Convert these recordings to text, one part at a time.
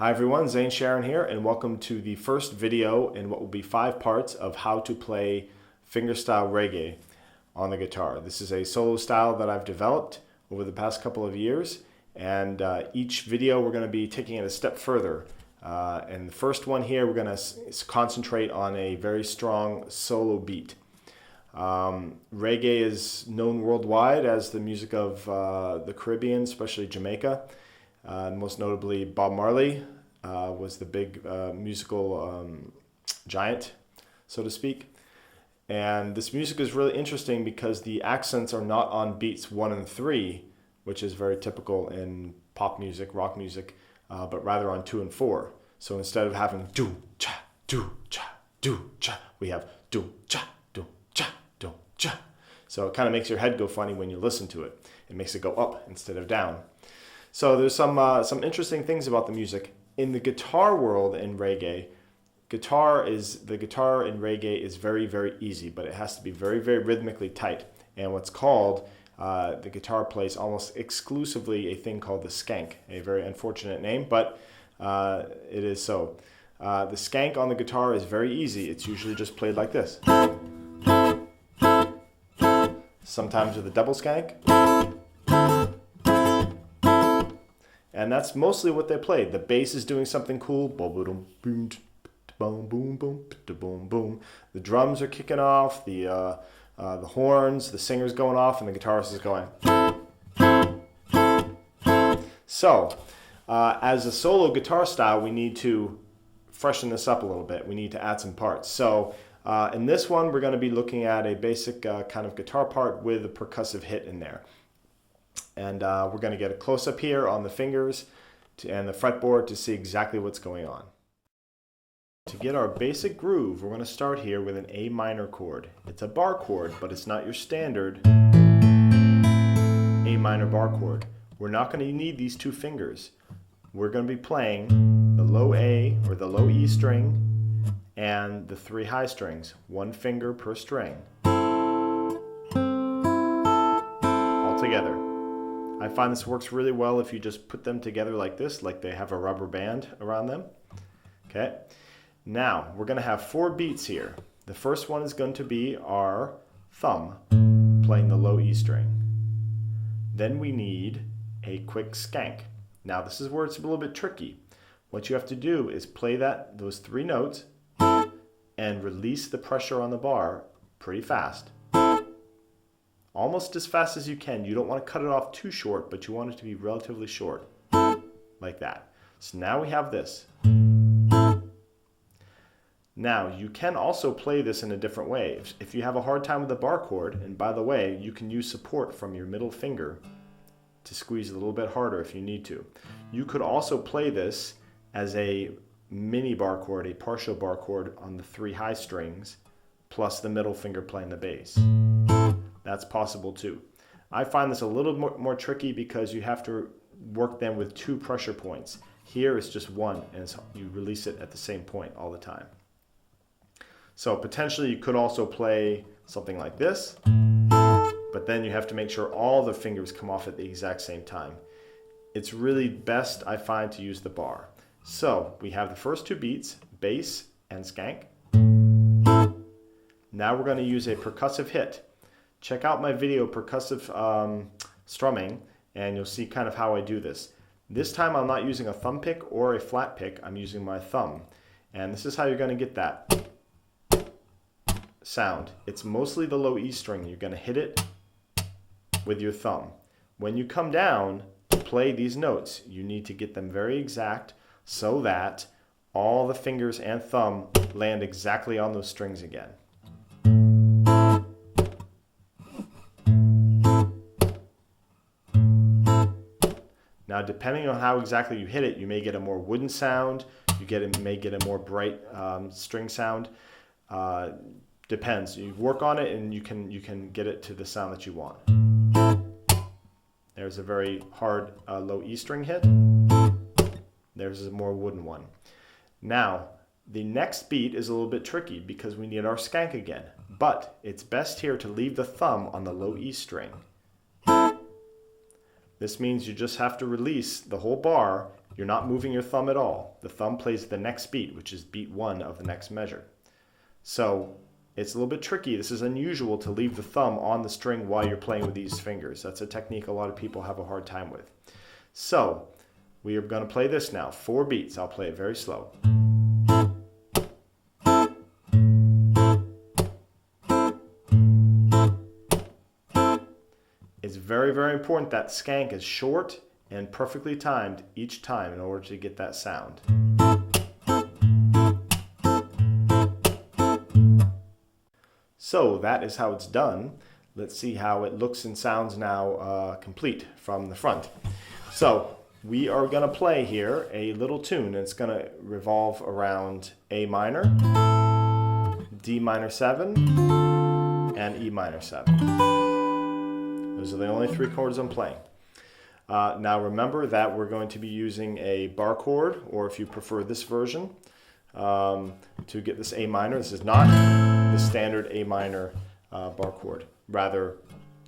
Hi everyone, Zane Charron here, and welcome to the first video in what will be 5 parts of how to play fingerstyle reggae on the guitar. This is a solo style that I've developed over the past couple of years, and each video we're going to be taking it a step further. And the first one here, we're going to concentrate on a very strong solo beat. Reggae is known worldwide as the music of the Caribbean, especially Jamaica. Most notably, Bob Marley was the big musical giant, so to speak. And this music is really interesting because the accents are not on beats 1 and 3, which is very typical in pop music, rock music, but rather on 2 and 4. So instead of having do cha, we have do cha, do cha, do cha. So it kind of makes your head go funny when you listen to it. It makes it go up instead of down. So there's some interesting things about the music. In the guitar world in reggae, the guitar in reggae is very, very easy, but it has to be very, very rhythmically tight. And what's called, the guitar plays almost exclusively a thing called the skank, a very unfortunate name, but it is so. The skank on the guitar is very easy. It's usually just played like this. Sometimes with a double skank. And that's mostly what they played. The bass is doing something cool. Boom, boom, boom, boom, boom. The drums are kicking off. The horns, the singer's going off, and the guitarist is going. So, as a solo guitar style, we need to freshen this up a little bit. We need to add some parts. So, in this one, we're going to be looking at a basic kind of guitar part with a percussive hit in there. And we're going to get a close-up here on the fingers and the fretboard to see exactly what's going on. To get our basic groove, we're going to start here with an A minor chord. It's a bar chord, but it's not your standard A minor bar chord. We're not going to need these 2 fingers. We're going to be playing the low A or the low E string and the 3 high strings, 1 finger per string, all together. I find this works really well if you just put them together like this, like they have a rubber band around them. Okay. Now, we're going to have 4 beats here. The first one is going to be our thumb playing the low E string. Then we need a quick skank. Now, this is where it's a little bit tricky. What you have to do is play those 3 notes and release the pressure on the bar pretty fast. Almost as fast as you can. You don't want to cut it off too short, but you want it to be relatively short, like that. So now we have this. Now, you can also play this in a different way. If you have a hard time with the bar chord, and by the way, you can use support from your middle finger to squeeze a little bit harder if you need to. You could also play this as a mini bar chord, a partial bar chord on the 3 high strings, plus the middle finger playing the bass. That's possible too. I find this a little more tricky because you have to work them with 2 pressure points. Here it's just 1, and you release it at the same point all the time. So potentially you could also play something like this, but then you have to make sure all the fingers come off at the exact same time. It's really best, I find, to use the bar. So we have the first 2 beats, bass and skank. Now we're going to use a percussive hit. Check out my video, percussive strumming, and you'll see kind of how I do this. This time I'm not using a thumb pick or a flat pick, I'm using my thumb. And this is how you're going to get that sound. It's mostly the low E string. You're going to hit it with your thumb. When you come down to play these notes, you need to get them very exact so that all the fingers and thumb land exactly on those strings again. Now, depending on how exactly you hit it, you may get a more wooden sound, may get a more bright string sound. Depends. You work on it and you can get it to the sound that you want. There's a very hard low E string hit. There's a more wooden one. Now, the next beat is a little bit tricky because we need our skank again. But it's best here to leave the thumb on the low E string. This means you just have to release the whole bar You're not moving your thumb at all. The thumb plays the next beat, which is beat 1 of the next measure. So it's a little bit tricky. This is unusual to leave the thumb on the string while you're playing with these fingers. That's a technique a lot of people have a hard time with. So we are going to play this now. 4 beats. I'll play it very slow. It's very, very important that skank is short and perfectly timed each time in order to get that sound. So that is how it's done. Let's see how it looks and sounds now complete from the front. So we are going to play here a little tune, and it's going to revolve around A minor, D minor 7, and E minor 7. Those are the only 3 chords I'm playing. Now remember that we're going to be using a bar chord, or if you prefer this version, to get this A minor. This is not the standard A minor bar chord. Rather,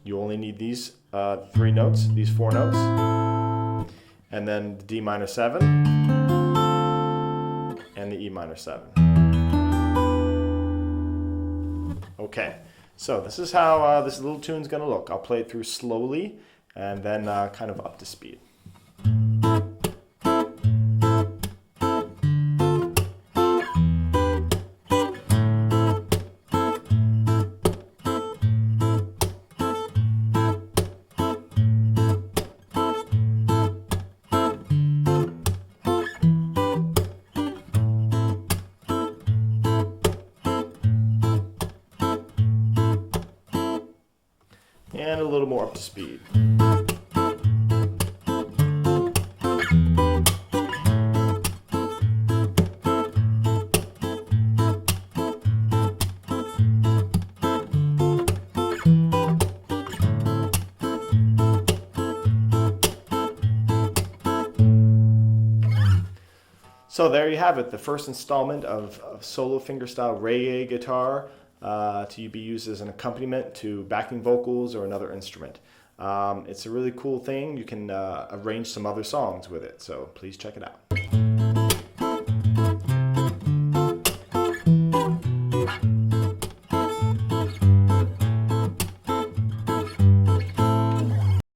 you only need these 3 notes, these 4 notes, and then the D minor 7 and the E minor 7. Okay, so this is how this little tune's going to look. I'll play it through slowly and then kind of up to speed. And a little more up to speed. So there you have it, the first installment of solo fingerstyle reggae guitar to be used as an accompaniment to backing vocals or another instrument. It's a really cool thing. You can arrange some other songs with it, so please check it out.